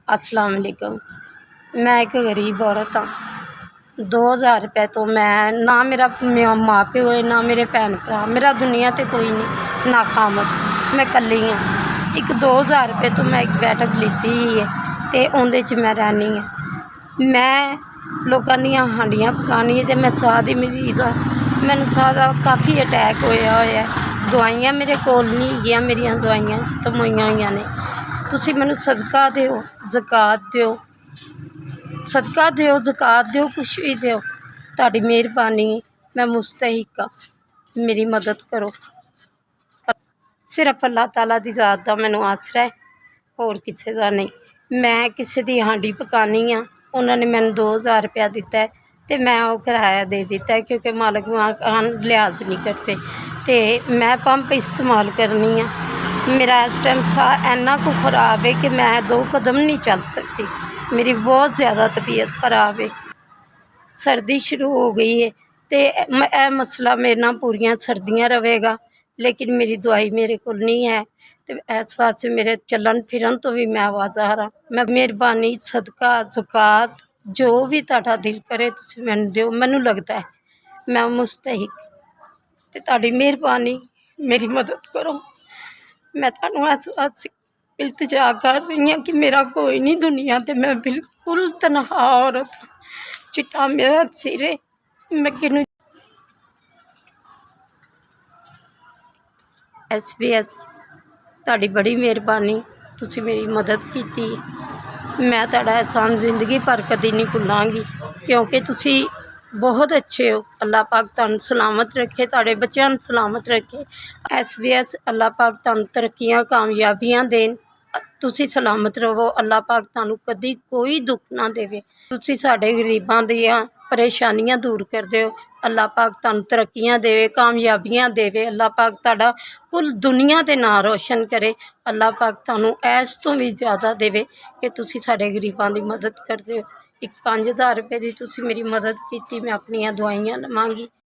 अस्सलाम वालेकुम। मैं एक गरीब औरत हाँ। 2000 रुपये तो मैं ना मेरा माँ प्यो है ना मेरे भैन भरा, मेरा दुनिया ते कोई नहीं ना खामद, मैं कल्ली हाँ। एक 2000 रुपये तो मैं एक बैठक लीती ही है ते उहदे च मैं रहनी है। मैं लोगों दियां हांडियां पकानी ते मैं साह दी मरीज़ हाँ। मैनूं साह दा काफ़ी अटैक होया है। दवाइयां मेरे कोल नहीं हैगियां, मेरियां दवाइयां खत्म होईयां होईयां ने। तुसीं मैनूं सदका दिओ, ज़कात दिओ, सदका दिओ, ज़कात दिओ, कुछ भी दिओ, तुहाडी मेहरबानी। मैं मुस्तहिक हाँ, मेरी मदद करो। सिर्फ अल्लाह ताला दी ज़ात दा मैनूं आसरा है, होर किसी दा नहीं। मैं किसी दी हांडी पकानी हाँ, उन्होंने मैनूं 2000 रुपया दिता है तो मैं वो किराया दे दिता है, क्योंकि मालक वहाँ लिहाज नहीं करते। तो मैं पंप इस्तेमाल करनी हाँ। मेरा इस टाइम साह इन्ना को ख़राब है कि मैं 2 कदम नहीं चल सकती। मेरी बहुत ज़्यादा तबीयत ख़राब है। सर्दी शुरू हो गई है तो यह मसला मेरे ना पूरियां सर्दियां रहेगा, लेकिन मेरी दवाई मेरे को नहीं है तो इस वास्ते मेरे चलन फिरन तो भी मैं आवाज़ार हाँ। मैं मेहरबानी सदका ज़कात जो भी तुहाडा दिल करे तुसीं मैनूं दिओ। मैनूं लगता है मैं मुस्तहिक ते तुहाडी मेहरबानी, मेरी मदद करो। मैं तुहानूं इस वास्ते इल्तिजा कर रही हाँ कि मेरा कोई नहीं दुनिया ते मैं बिल्कुल तनहा औरत, चिट्टा मेरा सिर है। मैं किनू SBS तुहाडी बड़ी मेहरबानी, तुसीं मेरी मदद कीती। मैं तुहाडा एहसान जिंदगी भर कदी नहीं भुलांगी, क्योंकि तुसीं बहुत अच्छे हो। अल्लाह पाक तुहानूं सलामत रखे, तुहाडे बच्चों नूं सलामत रखे। SBS अल्लाह पाक तुहानूं तरक्कियां कामयाबियां देन, तुसीं सलामत रहो। अल्लाह पाक तुहानूं कदी कोई दुख ना देवे। तुसीं साडे गरीबां दियां परेशानियां दूर करदे हो। अल्लाह पाक तुहानूं तरक्कियां देवे, कामयाबियां देवे। अल्लाह पाक तुहाडा कुल दुनिया दे नाम रोशन करे। अल्लाह पाक तुहानूं ऐस तो भी ज़्यादा देवे कि तुसीं साडे गरीबां दी मदद करदे हो। एक 5000 रुपये की तुसीं मेरी मदद की, मैं अपनियां दवाइयां लवांगी।